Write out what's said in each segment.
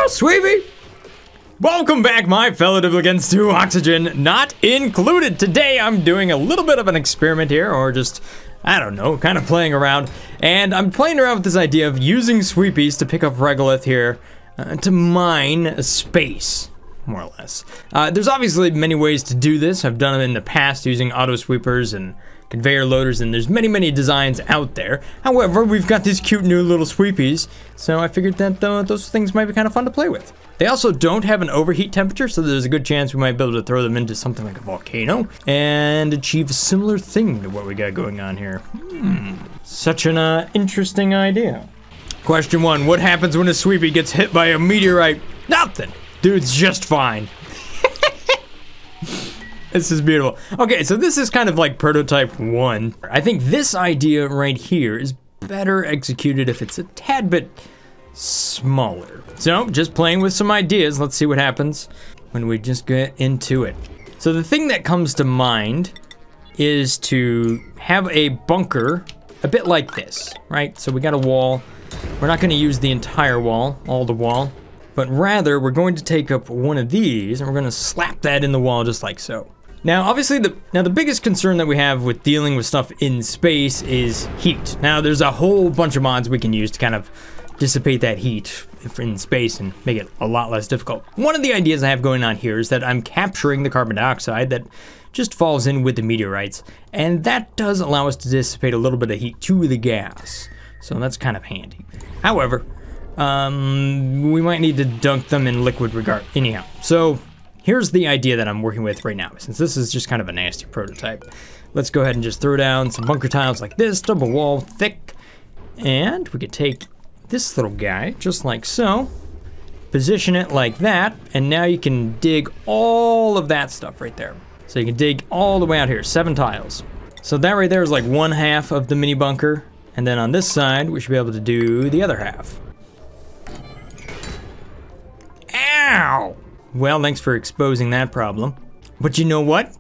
Oh, Sweepy! Welcome back, my fellow duplicants, to Oxygen Not Included. Today, I'm doing a little bit of an experiment here, or just, I don't know, kind of playing around. And I'm playing around with this idea of using sweepies to pick up regolith here to mine space, more or less. There's obviously many ways to do this. I've done it in the past using auto sweepers and conveyor loaders, and there's many designs out there. However, we've got these cute new little sweepies, so I figured that those things might be kind of fun to play with. They also don't have an overheat temperature, so there's a good chance we might be able to throw them into something like a volcano and achieve a similar thing to what we got going on here. Such an interesting idea. Question 1, what happens when a sweepy gets hit by a meteorite? Nothing. Dude's just fine. This is beautiful. Okay, so this is kind of like prototype 1. I think this idea right here is better executed if it's a tad bit smaller. So, just playing with some ideas. Let's see what happens when we just get into it. So the thing that comes to mind is to have a bunker a bit like this, right? So we got a wall. We're not gonna use the entire wall, all the wall, but rather we're going to take up one of these and we're gonna slap that in the wall just like so. Now, obviously, the biggest concern that we have with dealing with stuff in space is heat. Now, there's a whole bunch of mods we can use to kind of dissipate that heat in space and make it a lot less difficult. One of the ideas I have going on here is that I'm capturing the carbon dioxide that just falls in with the meteorites, and that does allow us to dissipate a little bit of heat to the gas. So that's kind of handy. However, we might need to dunk them in liquid regard anyhow. So here's the idea that I'm working with right now, since this is just kind of a nasty prototype. Let's go ahead and just throw down some bunker tiles like this, double wall, thick, and we could take this little guy, just like so, position it like that, and now you can dig all of that stuff right there. So you can dig all the way out here, 7 tiles. So that right there is like 1/2 of the mini bunker, and then on this side, we should be able to do the other half. Ow! Well, thanks for exposing that problem. But you know what?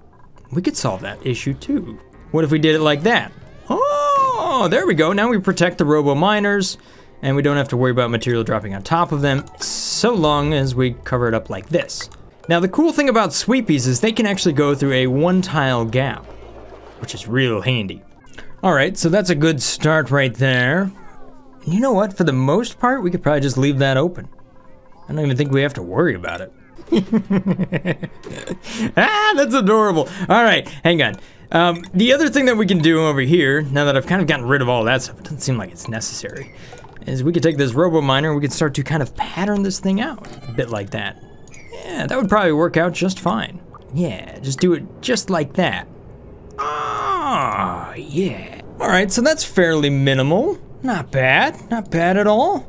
We could solve that issue too. What if we did it like that? Oh, there we go. Now we protect the robo miners, and we don't have to worry about material dropping on top of them, so long as we cover it up like this. Now, the cool thing about sweepies is they can actually go through a 1-tile gap, which is real handy. All right, so that's a good start right there. And you know what? For the most part, we could probably just leave that open. I don't even think we have to worry about it. Ah, that's adorable. All right, hang on. The other thing that we can do over here, now that I've kind of gotten rid of all that stuff, it doesn't seem like it's necessary, is we could take this robo miner and we could start to kind of pattern this thing out a bit like that. Yeah, that would probably work out just fine. Yeah, just do it just like that. Ah, yeah. All right, so that's fairly minimal. Not bad at all.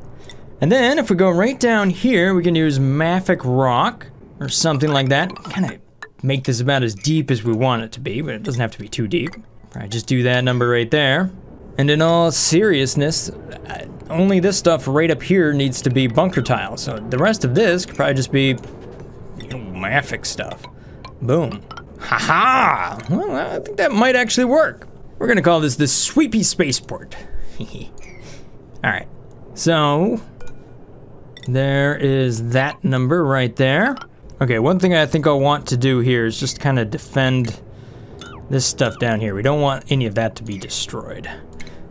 And then if we go right down here, we can use mafic rock or something like that. Kind of make this about as deep as we want it to be, but it doesn't have to be too deep. Probably just do that number right there. And in all seriousness, only this stuff right up here needs to be bunker tile. So the rest of this could probably just be, you know, mafic stuff. Boom. Haha! Well, I think that might actually work. We're gonna call this the Sweepy Spaceport. All right, so there is that number right there. Okay, one thing I think I'll want to do here is just kind of defend this stuff down here. We don't want any of that to be destroyed.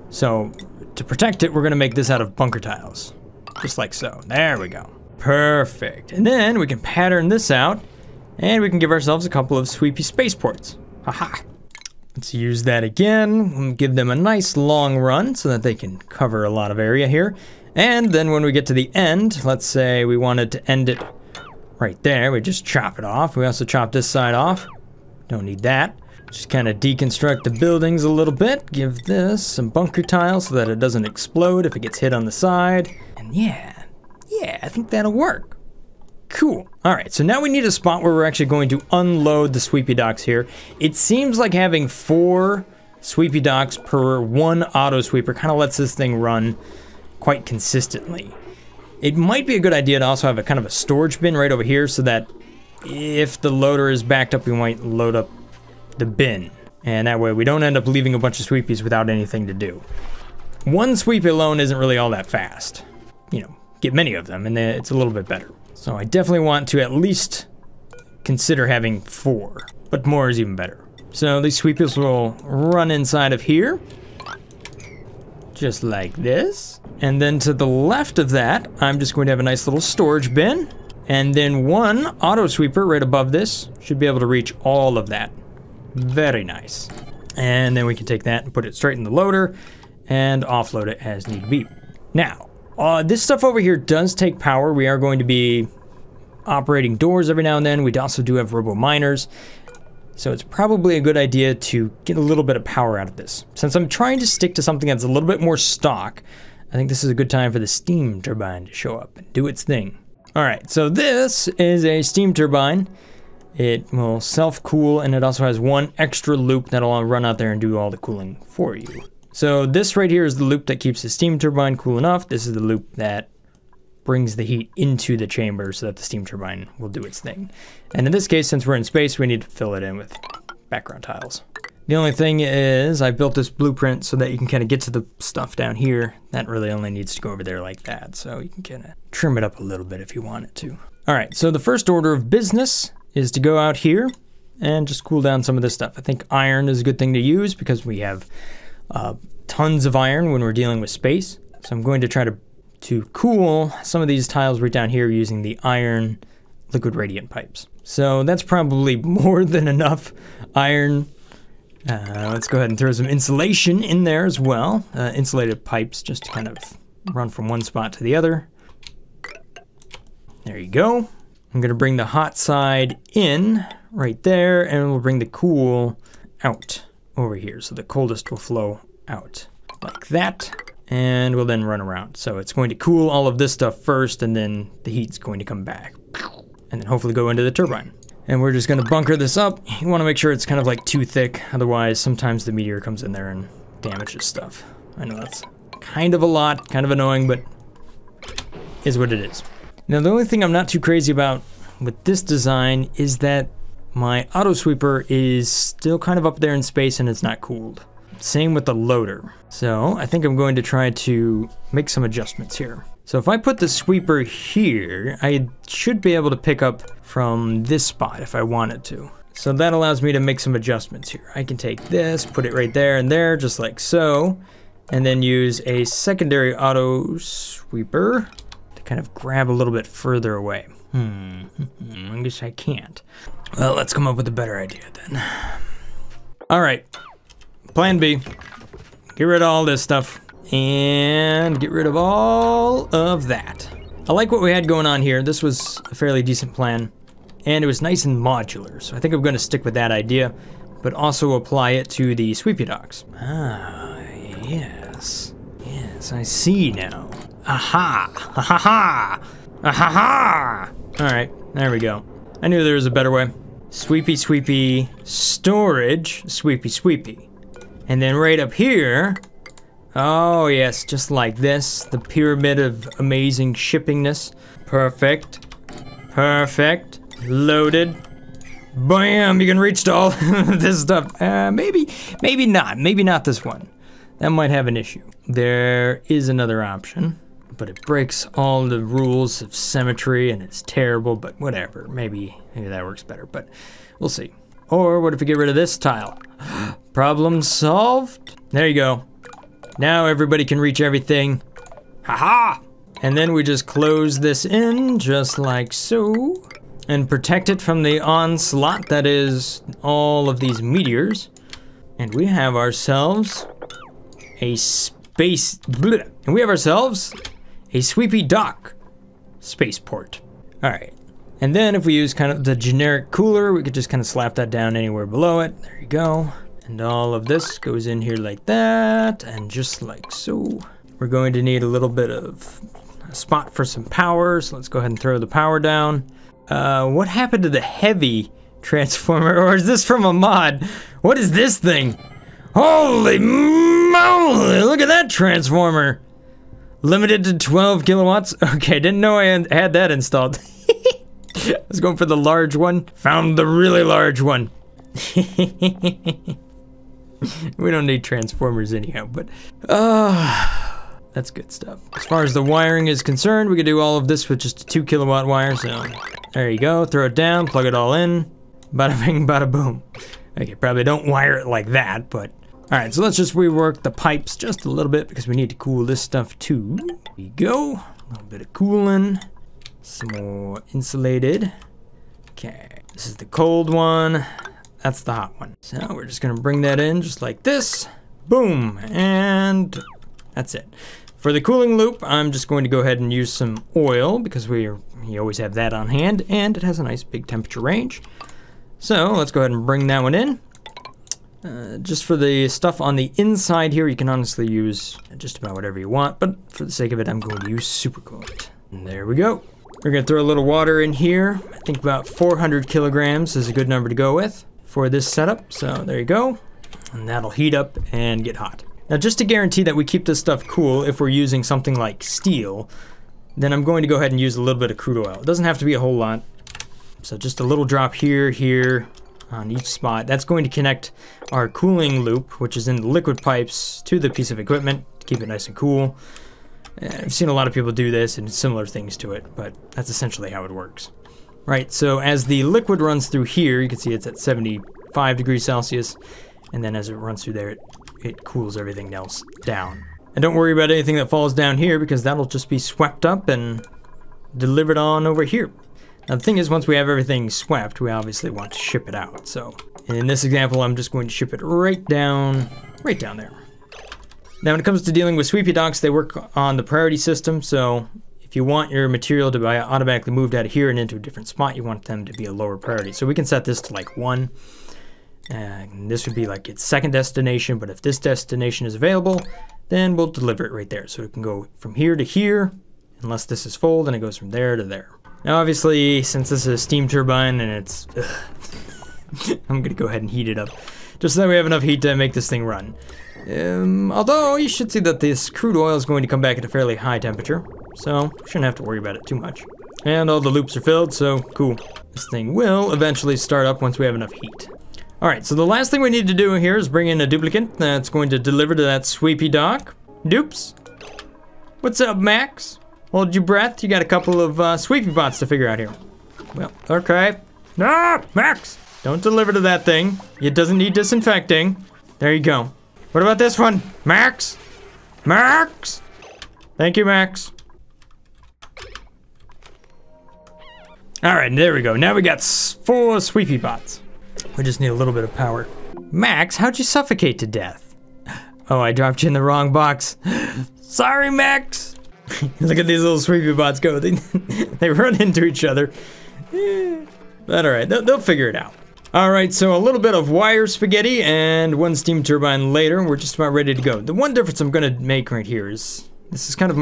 So to protect it, we're gonna make this out of bunker tiles. Just like so, there we go. Perfect, and then we can pattern this out and we can give ourselves a couple of sweepy spaceports. Haha. Let's use that again, and give them a nice long run so that they can cover a lot of area here. And then when we get to the end, let's say we wanted to end it right there, we just chop it off. We also chop this side off. Don't need that. Just kind of deconstruct the buildings a little bit. Give this some bunker tile so that it doesn't explode if it gets hit on the side. And yeah, I think that'll work. Cool. All right, so now we need a spot where we're actually going to unload the sweepy docks here. It seems like having 4 sweepy docks per 1 auto sweeper kind of lets this thing run quite consistently. It might be a good idea to also have a kind of a storage bin right over here so that if the loader is backed up, we might load up the bin. And that way we don't end up leaving a bunch of sweepies without anything to do. 1 sweepy alone isn't really all that fast. You know, get many of them, and it's a little bit better. So I definitely want to at least consider having 4, but more is even better. So these sweepers will run inside of here, just like this. And then to the left of that, I'm just going to have a nice little storage bin. And then one auto sweeper right above this should be able to reach all of that. Very nice. And then we can take that and put it straight in the loader and offload it as need be. Now, this stuff over here does take power. We are going to be operating doors every now and then. We also do have robo miners. So it's probably a good idea to get a little bit of power out of this. Since I'm trying to stick to something that's a little bit more stock, I think this is a good time for the steam turbine to show up and do its thing. All right, so this is a steam turbine. It will self-cool, and it also has one extra loop that'll run out there and do all the cooling for you. So this right here is the loop that keeps the steam turbine cool enough. This is the loop that brings the heat into the chamber so that the steam turbine will do its thing. And in this case, since we're in space, we need to fill it in with background tiles. The only thing is I built this blueprint so that you can kind of get to the stuff down here. That really only needs to go over there like that. So you can kind of trim it up a little bit if you want it to. All right, so the first order of business is to go out here and just cool down some of this stuff. I think iron is a good thing to use because we have tons of iron when we're dealing with space. So I'm going to try to cool some of these tiles right down here using the iron liquid radiant pipes. So that's probably more than enough iron. Let's go ahead and throw some insulation in there as well. Insulated pipes just to kind of run from one spot to the other. There you go. I'm gonna bring the hot side in right there, and we'll bring the cool out over here. So the coldest will flow out like that. And we'll then run around. So it's going to cool all of this stuff first, and then the heat's going to come back. And then hopefully go into the turbine. And we're just gonna bunker this up. You wanna make sure it's kind of like too thick, otherwise sometimes the meteor comes in there and damages stuff. I know that's kind of a lot, kind of annoying, but is what it is. Now the only thing I'm not too crazy about with this design is that my auto sweeper is still kind of up there in space and it's not cooled. Same with the loader. So I think I'm going to try to make some adjustments here. So if I put the sweeper here, I should be able to pick up from this spot if I wanted to. So that allows me to make some adjustments here. I can take this, put it right there and there, just like so, and then use a secondary auto sweeper to kind of grab a little bit further away. I guess I can't. Well, let's come up with a better idea then. All right. Plan B, get rid of all this stuff and get rid of all of that. I like what we had going on here. This was a fairly decent plan and it was nice and modular. So I think I'm gonna stick with that idea, but also apply it to the sweepy docks. Ah, yes. Yes, I see now. Aha, ha ha ha, ha ha ha. All right, there we go. I knew there was a better way. Sweepy, sweepy, storage, sweepy, sweepy. And then right up here, oh yes, just like this, the pyramid of amazing shippingness. Perfect, perfect, loaded. Bam, you can reach to all this stuff. Maybe not this one. That might have an issue. There is another option, but it breaks all the rules of symmetry and it's terrible, but whatever. Maybe that works better, but we'll see. Or what if we get rid of this tile? Problem solved. There you go. Now everybody can reach everything. Haha! And then we just close this in just like so and protect it from the onslaught that is all of these meteors. And we have ourselves a space, bleh, and we have ourselves a sweepy dock spaceport. All right. And then if we use kind of the generic cooler, we could just kind of slap that down anywhere below it. There you go. And all of this goes in here like that, and just like so. We're going to need a little bit of a spot for some power, so let's go ahead and throw the power down. What happened to the heavy transformer, or is this from a mod? What is this thing? Holy moly, look at that transformer. Limited to 12 kilowatts. Okay, didn't know I had that installed. I was going for the large one, found the really large one. We don't need transformers anyhow, but That's good stuff. As far as the wiring is concerned, we could do all of this with just a 2 kilowatt wire, so there you go. Throw it down, plug it all in. Bada bing, bada boom. Okay, probably don't wire it like that, but... Alright, so let's just rework the pipes just a little bit because we need to cool this stuff too. There you go. A little bit of cooling. Some more insulated. Okay, this is the cold one. That's the hot one. So we're just gonna bring that in just like this. Boom, and that's it. For the cooling loop, I'm just going to go ahead and use some oil because you always have that on hand, and it has a nice big temperature range. So let's go ahead and bring that one in. Just for the stuff on the inside here, you can honestly use just about whatever you want, but for the sake of it, I'm going to use supercoolant. And there we go. We're gonna throw a little water in here. I think about 400 kilograms is a good number to go with for this setup. So there you go. And that'll heat up and get hot. Now, just to guarantee that we keep this stuff cool, if we're using something like steel, then I'm going to go ahead and use a little bit of crude oil. It doesn't have to be a whole lot. So just a little drop here, here, on each spot. That's going to connect our cooling loop, which is in the liquid pipes, to the piece of equipment to keep it nice and cool. I've seen a lot of people do this and similar things to it, but that's essentially how it works. Right, so as the liquid runs through here, you can see it's at 75 degrees Celsius, and then as it runs through there, it cools everything else down. And don't worry about anything that falls down here because that'll just be swept up and delivered on over here. Now the thing is, once we have everything swept, we obviously want to ship it out. So in this example, I'm just going to ship it right down there. Now when it comes to dealing with sweepy docks, they work on the priority system. So if you want your material to be automatically moved out of here and into a different spot, you want them to be a lower priority. So we can set this to like 1. And this would be like its second destination, but if this destination is available, then we'll deliver it right there. So it can go from here to here, unless this is full, then it goes from there to there. Now obviously, since this is a steam turbine and it's... I'm gonna go ahead and heat it up, just so that we have enough heat to make this thing run. Although, you should see that this crude oil is going to come back at a fairly high temperature, so shouldn't have to worry about it too much. And all the loops are filled, so cool. This thing will eventually start up once we have enough heat. Alright, so the last thing we need to do here is bring in a duplicate that's going to deliver to that sweepy dock. Dupes. What's up, Max? Hold your breath, you got a couple of sweepy bots to figure out here. Well, okay. Ah, Max! Don't deliver to that thing. It doesn't need disinfecting. There you go. What about this one? Max? Max? Thank you, Max. Alright, there we go. Now we got 4 sweepy bots. We just need a little bit of power. Max, how'd you suffocate to death? Oh, I dropped you in the wrong box. Sorry, Max. Look at these little sweepy bots go. They run into each other. But alright, they'll figure it out. Alright, so a little bit of wire spaghetti and 1 steam turbine later. We're just about ready to go. The one difference I'm going to make right here is, this is kind of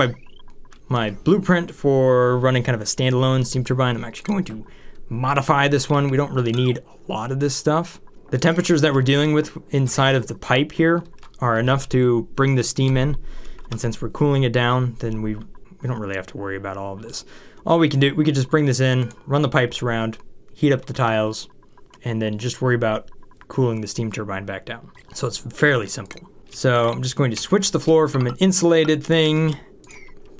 my blueprint for running kind of a standalone steam turbine. I'm actually going to modify this one. We don't really need a lot of this stuff. The temperatures that we're dealing with inside of the pipe here are enough to bring the steam in, and since we're cooling it down, then we don't really have to worry about all of this. All we can do, we could just bring this in, run the pipes around, heat up the tiles, and then just worry about cooling the steam turbine back down. So it's fairly simple. So I'm just going to switch the floor from an insulated thing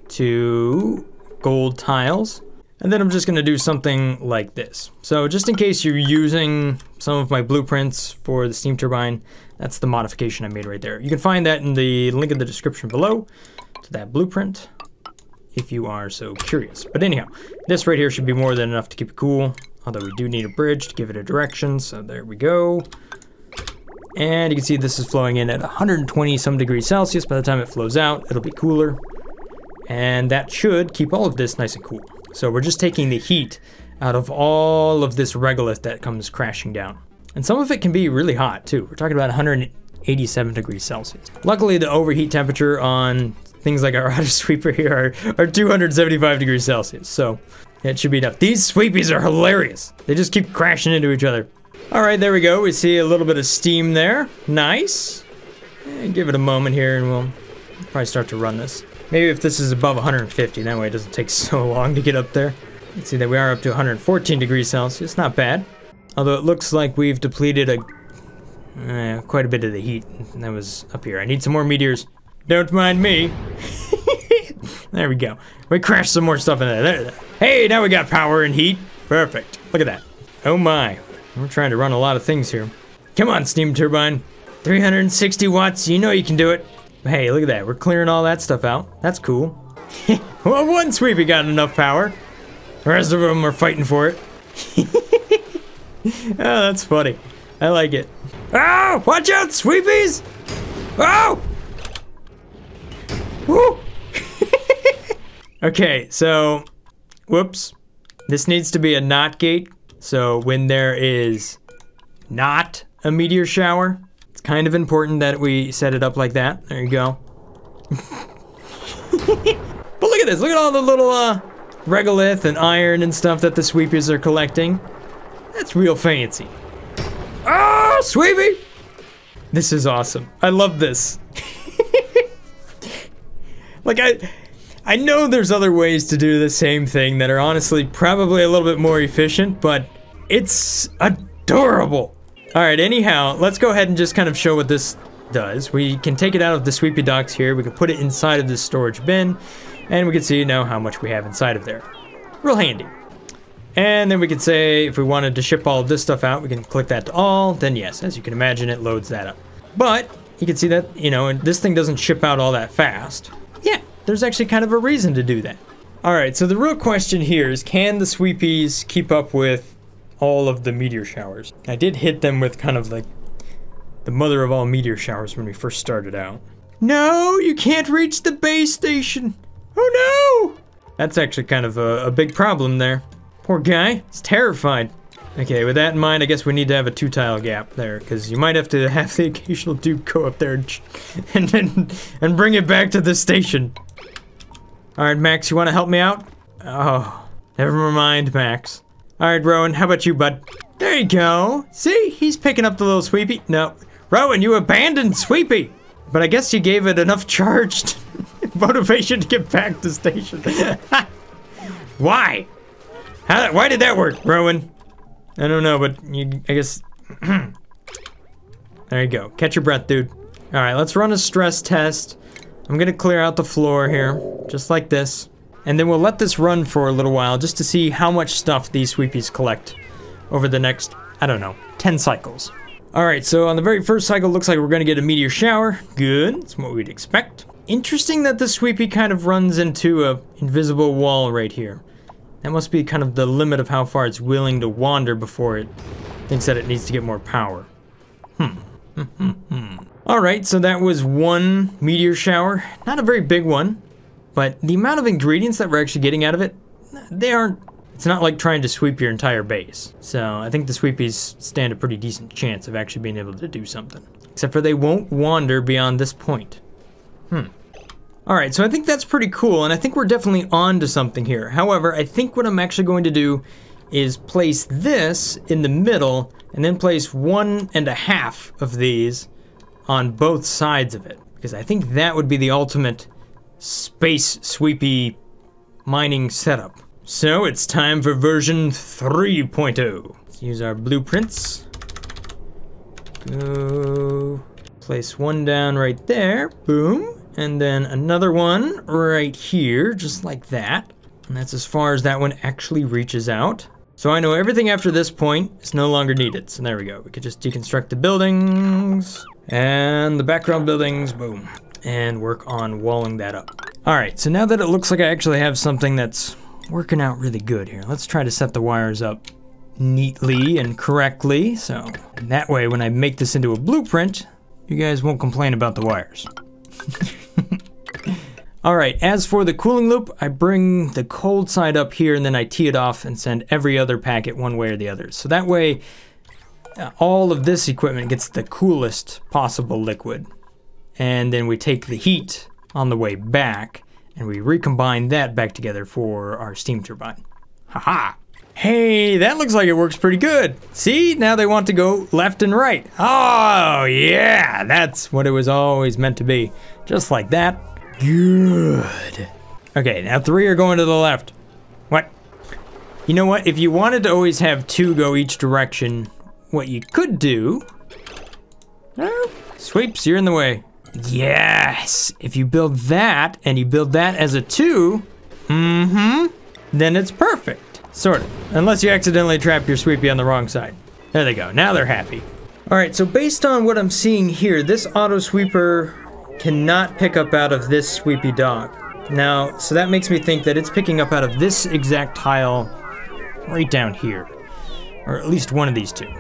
to gold tiles. And then I'm just gonna do something like this. So just in case you're using some of my blueprints for the steam turbine, that's the modification I made right there. You can find that in the link in the description below to that blueprint, if you are so curious. But anyhow, this right here should be more than enough to keep it cool, although we do need a bridge to give it a direction, so there we go. And you can see this is flowing in at 120 some degrees Celsius. By the time it flows out, it'll be cooler. And that should keep all of this nice and cool. So we're just taking the heat out of all of this regolith that comes crashing down. And some of it can be really hot too. We're talking about 187 degrees Celsius. Luckily, the overheat temperature on things like our auto sweeper here are 275 degrees Celsius. So it should be enough. These sweepies are hilarious. They just keep crashing into each other. All right, there we go. We see a little bit of steam there. Nice. And give it a moment here and we'll probably start to run this. Maybe if this is above 150, that way it doesn't take so long to get up there. You can see that we are up to 114 degrees Celsius, not bad. Although it looks like we've depleted quite a bit of the heat that was up here. I need some more meteors. Don't mind me. There we go. We crashed some more stuff in there. Hey, now we got power and heat. Perfect. Look at that. Oh my. We're trying to run a lot of things here. Come on, steam turbine. 360 watts. You know you can do it. Hey, look at that. We're clearing all that stuff out. That's cool. Well, one sweepy got enough power. The rest of them are fighting for it. Oh, that's funny. I like it. Oh, watch out, sweepies! Oh! Woo! Okay, so, whoops. This needs to be a not gate. So when there is not a meteor shower, it's kind of important that we set it up like that. There you go. But look at this. Look at all the little regolith and iron and stuff that the sweepies are collecting. That's real fancy. Oh, sweepy! This is awesome. I love this. Like, I know there's other ways to do the same thing that are honestly probably a little bit more efficient, but it's adorable. All right, anyhow, let's go ahead and just kind of show what this does. We can take it out of the sweepy docks here. We can put it inside of this storage bin, and we can see now how much we have inside of there. Real handy. And then we could say if we wanted to ship all of this stuff out, we can click that to all. Then yes, as you can imagine, it loads that up. But you can see that, you know, and this thing doesn't ship out all that fast. Yeah, there's actually kind of a reason to do that. All right, so the real question here is, can the sweepies keep up with all of the meteor showers? I did hit them with kind of like the mother of all meteor showers when we first started out. No, you can't reach the base station. Oh no! That's actually kind of a big problem there. Poor guy, he's terrified. Okay, with that in mind, I guess we need to have a 2-tile gap there, because you might have to have the occasional dude go up there and bring it back to the station. All right, Max, you want to help me out? Oh, never mind, Max. All right, Rowan, how about you, bud? There you go. See, he's picking up the little sweepy. No, Rowan, you abandoned Sweepy. But I guess you gave it enough charged motivation to get back to station. Why? Why did that work, Rowan? I don't know, but I guess... There you go. Catch your breath, dude. All right, let's run a stress test. I'm gonna clear out the floor here, just like this. And then we'll let this run for a little while just to see how much stuff these sweepies collect over the next, I don't know, 10 cycles. All right, so on the very first cycle, looks like we're gonna get a meteor shower. Good, that's what we'd expect. Interesting that the sweepy kind of runs into a invisible wall right here. That must be kind of the limit of how far it's willing to wander before it thinks that it needs to get more power. All right, so that was one meteor shower. Not a very big one, but the amount of ingredients that we're actually getting out of it, it's not like trying to sweep your entire base. So I think the sweepies stand a pretty decent chance of actually being able to do something. Except for they won't wander beyond this point. All right, so I think that's pretty cool, and I think we're definitely on to something here. However, I think what I'm actually going to do is place this in the middle, and then place 1.5 of these on both sides of it. Because I think that would be the ultimate space sweepy mining setup. So it's time for version 3.0. Let's use our blueprints. Go. Place one down right there. Boom. And then another one right here, just like that. And that's as far as that one actually reaches out. So I know everything after this point is no longer needed. So there we go. We could just deconstruct the buildings and the background buildings, boom, and work on walling that up. All right, so now that it looks like I actually have something that's working out really good here, let's try to set the wires up neatly and correctly. So that way, when I make this into a blueprint, you guys won't complain about the wires. All right, as for the cooling loop, I bring the cold side up here and then I tee it off and send every other packet one way or the other. So that way, all of this equipment gets the coolest possible liquid. And then we take the heat on the way back and we recombine that back together for our steam turbine. Haha! Hey, that looks like it works pretty good. See, now they want to go left and right. Oh yeah, that's what it was always meant to be. Just like that. Good. Okay, now 3 are going to the left. What? You know what? If you wanted to always have 2 go each direction, what you could do... Oh, sweeps, you're in the way. Yes! If you build that, and you build that as a 2, then it's perfect. Sort of. Unless you accidentally trap your sweepy on the wrong side. There they go. Now they're happy. Alright, so based on what I'm seeing here, this auto sweeper cannot pick up out of this sweepy dock. Now, so that makes me think that it's picking up out of this exact tile right down here. Or at least one of these two.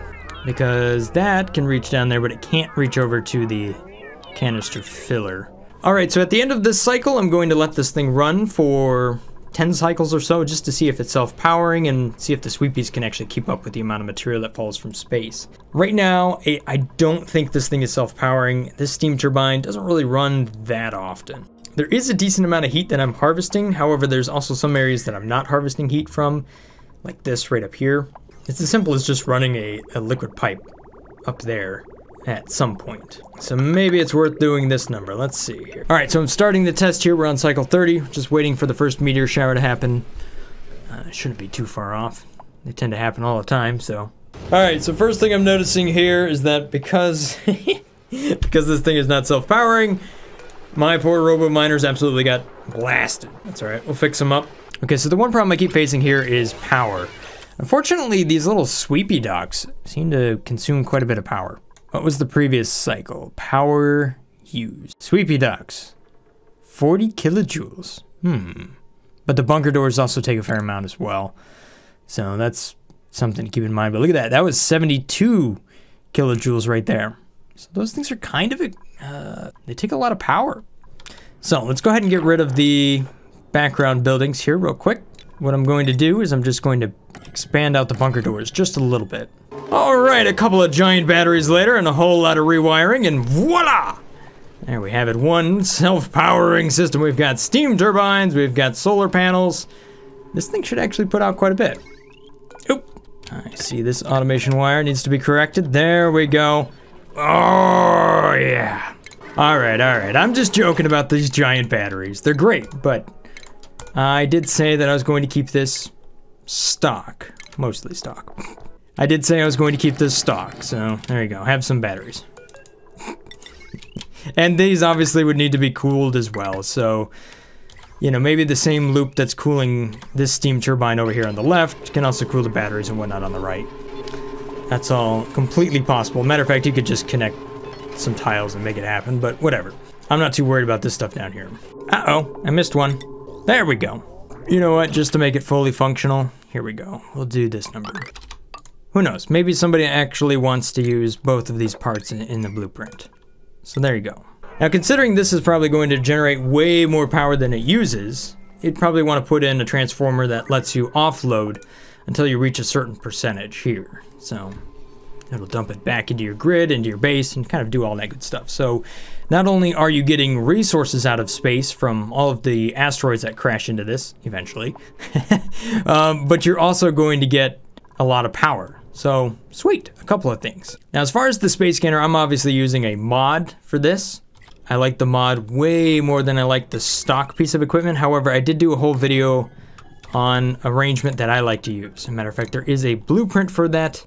Because that can reach down there, but it can't reach over to the canister filler. Alright, so at the end of this cycle, I'm going to let this thing run for 10 cycles or so, just to see if it's self-powering and see if the sweepies can actually keep up with the amount of material that falls from space. Right now, I don't think this thing is self-powering. This steam turbine doesn't really run that often. There is a decent amount of heat that I'm harvesting, however, there's also some areas that I'm not harvesting heat from, like this right up here. It's as simple as just running a liquid pipe up there at some point. So maybe it's worth doing this number. Let's see here. All right, so I'm starting the test here. We're on cycle 30, just waiting for the first meteor shower to happen. Shouldn't be too far off. They tend to happen all the time, so. All right, so first thing I'm noticing here is that because this thing is not self-powering, my poor robo miners absolutely got blasted. That's all right, we'll fix them up. Okay, so the one problem I keep facing here is power. Unfortunately, these little sweepy docks seem to consume quite a bit of power. What was the previous cycle? Power used. Sweepy docks. 40 kilojoules. But the bunker doors also take a fair amount as well. So that's something to keep in mind. But look at that. That was 72 kilojoules right there. So those things are kind of, they take a lot of power. So let's go ahead and get rid of the background buildings here real quick. What I'm going to do is I'm just going to expand out the bunker doors just a little bit. Alright, a couple of giant batteries later and a whole lot of rewiring, and voila! There we have it, one self-powering system. We've got steam turbines, we've got solar panels. This thing should actually put out quite a bit. Oop! I see this automation wire needs to be corrected. There we go. Oh, yeah. Alright, I'm just joking about these giant batteries. They're great, but I did say that I was going to keep this stock. Mostly stock. I did say I was going to keep this stock, so there you go. Have some batteries. And these obviously would need to be cooled as well, so, you know, maybe the same loop that's cooling this steam turbine over here on the left can also cool the batteries and whatnot on the right. That's all completely possible. Matter of fact, you could just connect some tiles and make it happen, but whatever. I'm not too worried about this stuff down here. Uh-oh, I missed one. There we go. You know what, just to make it fully functional, here we go. We'll do this number. Who knows, maybe somebody actually wants to use both of these parts in the blueprint. So there you go. Now considering this is probably going to generate way more power than it uses, you'd probably want to put in a transformer that lets you offload until you reach a certain percentage here. So it'll dump it back into your grid, into your base, and kind of do all that good stuff. So not only are you getting resources out of space from all of the asteroids that crash into this eventually, but you're also going to get a lot of power. So, sweet, a couple of things. Now, as far as the space scanner, I'm obviously using a mod for this. I like the mod way more than I like the stock piece of equipment. However, I did do a whole video on arrangement that I like to use. As a matter of fact, there is a blueprint for that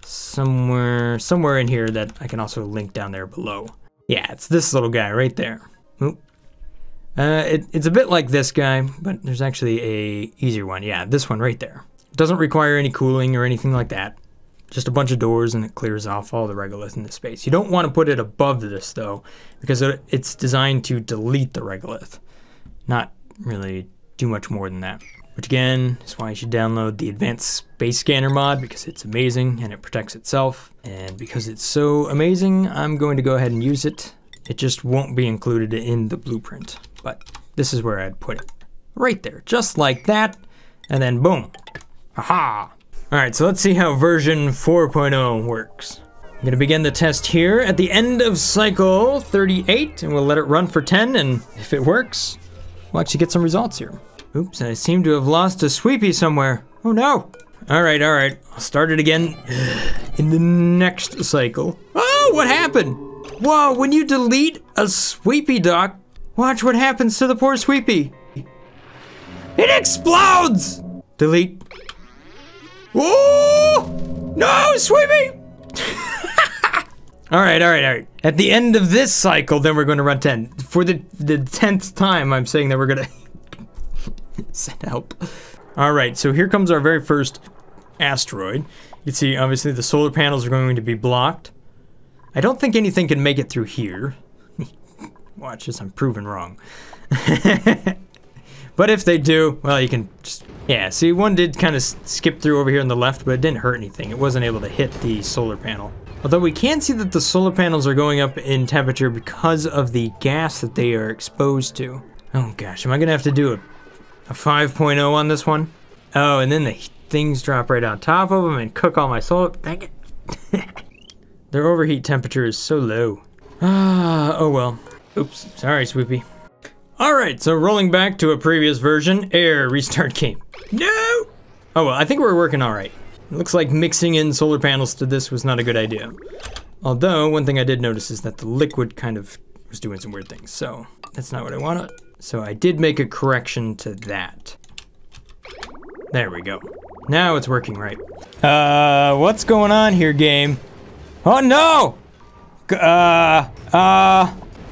somewhere in here that I can also link down there below. Yeah, it's this little guy right there. Oop. It's a bit like this guy, but there's actually a easier one. Yeah, this one right there. It doesn't require any cooling or anything like that. Just a bunch of doors and it clears off all the regolith in the space. You don't want to put it above this though, because it's designed to delete the regolith, not really do much more than that. Which again, is why you should download the Advanced Space Scanner mod, because it's amazing and it protects itself. And because it's so amazing, I'm going to go ahead and use it. It just won't be included in the blueprint, but this is where I'd put it. Right there, just like that, and then boom. Haha! Alright, so let's see how version 4.0 works. I'm gonna begin the test here at the end of cycle 38, and we'll let it run for 10, and if it works, we'll actually get some results here. Oops, I seem to have lost a sweepy somewhere. Oh no! Alright, I'll start it again in the next cycle. Oh, what happened? Whoa, when you delete a sweepy dock, watch what happens to the poor sweepy. It explodes! Delete. Whoa! No, sweepy! All right. At the end of this cycle, then we're going to run 10. For the 10th time, I'm saying that we're going to send help. All right, so here comes our very first asteroid. You can see, obviously, the solar panels are going to be blocked. I don't think anything can make it through here. Watch this, I'm proven wrong. But if they do, well, you can just... Yeah, see, one did kind of skip through over here on the left, but it didn't hurt anything. It wasn't able to hit the solar panel. Although we can see that the solar panels are going up in temperature because of the gas that they are exposed to. Oh gosh, am I gonna have to do a 5.0 on this one? Oh, and then the things drop right on top of them and cook all my solar... Dang it. Their overheat temperature is so low. Oh well. Oops, sorry, Swoopy. Alright, so rolling back to a previous version, error, restart game. No! Oh well, I think we're working alright. It looks like mixing in solar panels to this was not a good idea. Although, one thing I did notice is that the liquid kind of was doing some weird things, so that's not what I wanted. So I did make a correction to that. There we go. Now it's working right. What's going on here, game? Oh no!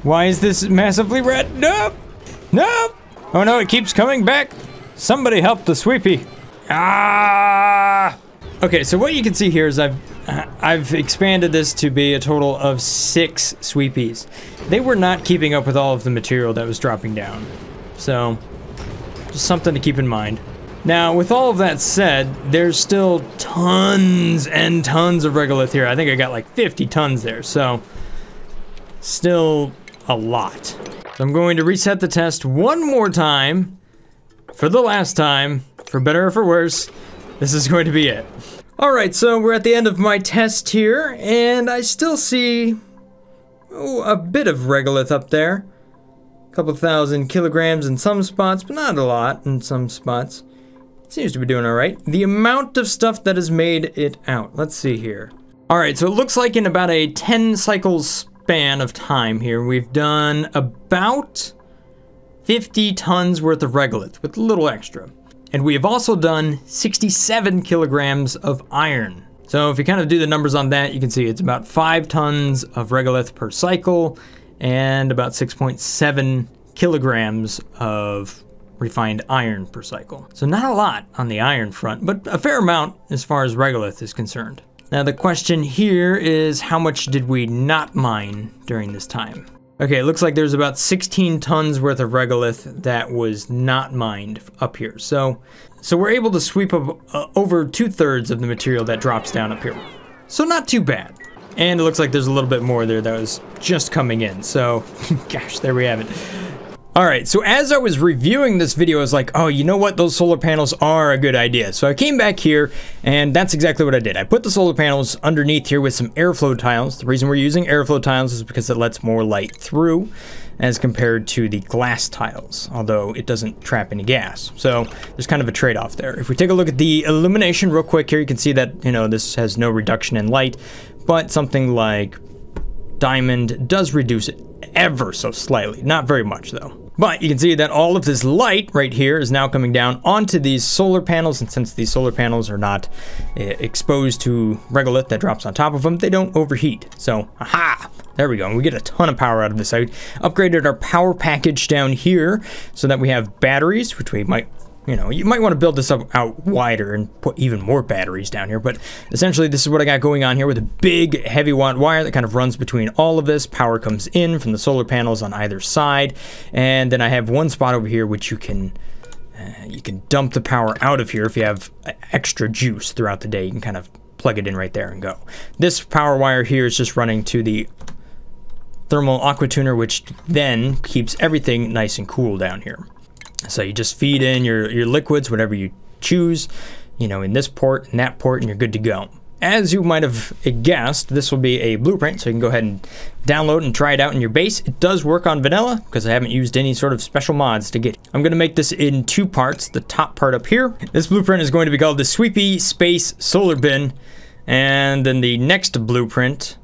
Why is this massively red? Nope! Nope! Oh no, it keeps coming back! Somebody help the Sweepy! Ah! Okay, so what you can see here is I've expanded this to be a total of 6 Sweepies. They were not keeping up with all of the material that was dropping down. So, just something to keep in mind. Now, with all of that said, there's still tons and tons of regolith here. I think I got like 50 tons there, so still a lot. So I'm going to reset the test one more time, for the last time, for better or for worse. This is going to be it. Alright, so we're at the end of my test here, and I still see a bit of regolith up there. A couple thousand kilograms in some spots, but not a lot in some spots. It seems to be doing alright. The amount of stuff that has made it out. Let's see here. Alright, so it looks like in about a 10 cycles span of time here, we've done about 50 tons worth of regolith, with a little extra. And we have also done 67 kilograms of iron. So if you kind of do the numbers on that, you can see it's about 5 tons of regolith per cycle, and about 6.7 kilograms of refined iron per cycle. So not a lot on the iron front, but a fair amount as far as regolith is concerned. Now the question here is, how much did we not mine during this time? Okay, it looks like there's about 16 tons worth of regolith that was not mined up here. So we're able to sweep up over 2/3 of the material that drops down up here. So not too bad. And it looks like there's a little bit more there that was just coming in. So, gosh, there we have it. Alright, so as I was reviewing this video, I was like, oh, you know what? Those solar panels are a good idea. So I came back here, and that's exactly what I did. I put the solar panels underneath here with some airflow tiles. The reason we're using airflow tiles is because it lets more light through as compared to the glass tiles, although it doesn't trap any gas. So there's kind of a trade-off there. If we take a look at the illumination real quick here, you can see that, you know, this has no reduction in light, but something like diamond does reduce it ever so slightly. Not very much, though. But you can see that all of this light right here is now coming down onto these solar panels, and since these solar panels are not exposed to regolith that drops on top of them, they don't overheat. So, aha! There we go, and we get a ton of power out of this. I upgraded our power package down here so that we have batteries, which we might, you know, you might want to build this up out wider and put even more batteries down here, but essentially this is what I got going on here with a big heavy watt wire that kind of runs between all of this. Power comes in from the solar panels on either side, and then I have one spot over here which you can dump the power out of here if you have extra juice throughout the day. You can kind of plug it in right there and go. This power wire here is just running to the thermal aqua tuner, which then keeps everything nice and cool down here. So you just feed in your liquids, whatever you choose, you know, in this port and that port, and you're good to go. As you might have guessed, this will be a blueprint, so you can go ahead and download and try it out in your base. It does work on vanilla, because I haven't used any sort of special mods to get it. I'm going to make this in 2 parts. The top part up here, this blueprint is going to be called the Sweepy Space Solar Bin, and then the next blueprint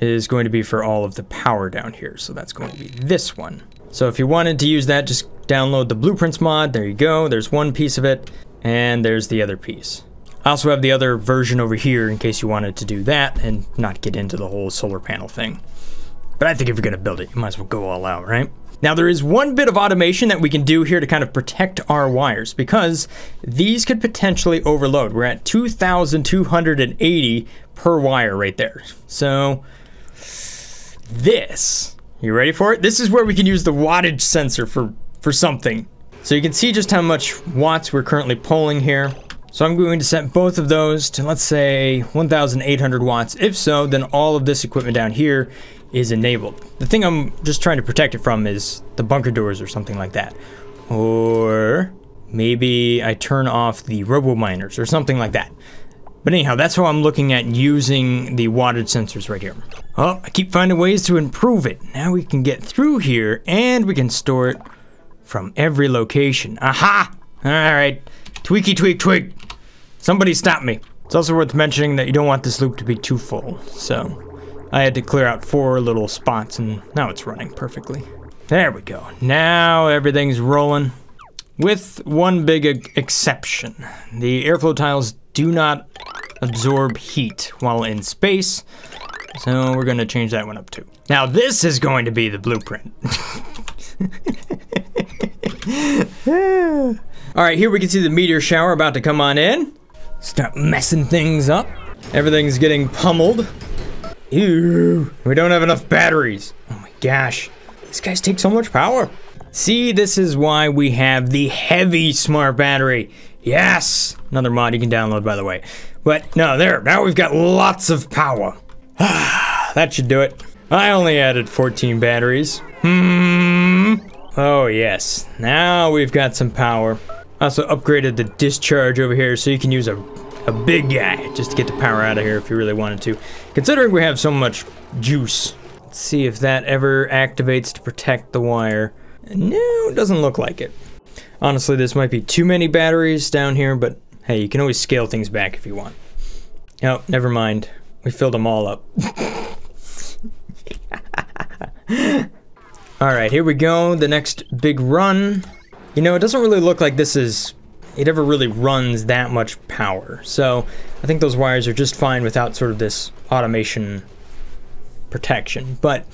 is going to be for all of the power down here, so that's going to be this one. So if you wanted to use that, just download the blueprints mod. There you go. There's one piece of it, and there's the other piece. I also have the other version over here in case you wanted to do that and not get into the whole solar panel thing. But I think if you're gonna build it, you might as well go all out, right? Now there is one bit of automation that we can do here to kind of protect our wires because these could potentially overload. We're at 2,280 per wire right there. So this, you ready for it? This is where we can use the wattage sensor for something. So you can see just how much watts we're currently pulling here. So I'm going to set both of those to, let's say, 1,800 watts. If so, then all of this equipment down here is enabled. The thing I'm just trying to protect it from is the bunker doors or something like that. Or maybe I turn off the robo miners or something like that. But anyhow, that's how I'm looking at using the wattage sensors right here. Oh, I keep finding ways to improve it. Now we can get through here and we can store it from every location. Aha! All right, tweaky tweak tweak. Somebody stop me. It's also worth mentioning that you don't want this loop to be too full. So I had to clear out 4 little spots and now it's running perfectly. There we go. Now everything's rolling. With one big exception. The airflow tiles do not absorb heat while in space. So we're gonna change that one up too. Now this is going to be the blueprint. All right, here we can see the meteor shower about to come on in. Start messing things up. Everything's getting pummeled. Ew, we don't have enough batteries. Oh my gosh, these guys take so much power. See, this is why we have the heavy smart battery. Yes, another mod you can download, by the way. But no, there, now we've got lots of power. That should do it. I only added 14 batteries. Oh yes, now we've got some power. Also upgraded the discharge over here so you can use a big guy just to get the power out of here if you really wanted to. Considering we have so much juice. Let's see if that ever activates to protect the wire. No, it doesn't look like it. Honestly, this might be too many batteries down here, but hey, you can always scale things back if you want. Oh, never mind. We filled them all up. All right, here we go. The next big run. You know, it doesn't really look like it ever really runs that much power. So I think those wires are just fine without sort of this automation protection. But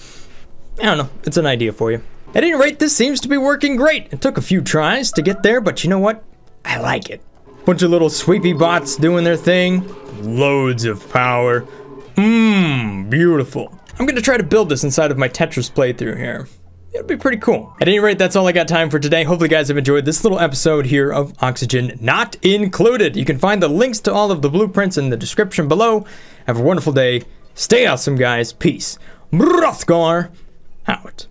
I don't know, it's an idea for you. At any rate, this seems to be working great. It took a few tries to get there, but you know what? I like it. Bunch of little sweepy bots doing their thing. Loads of power. Beautiful. I'm gonna try to build this inside of my Tetris playthrough here. It'll be pretty cool. At any rate, that's all I got time for today. Hopefully you guys have enjoyed this little episode here of Oxygen Not Included. You can find the links to all of the blueprints in the description below. Have a wonderful day. Stay awesome, guys. Peace. Brothgar out.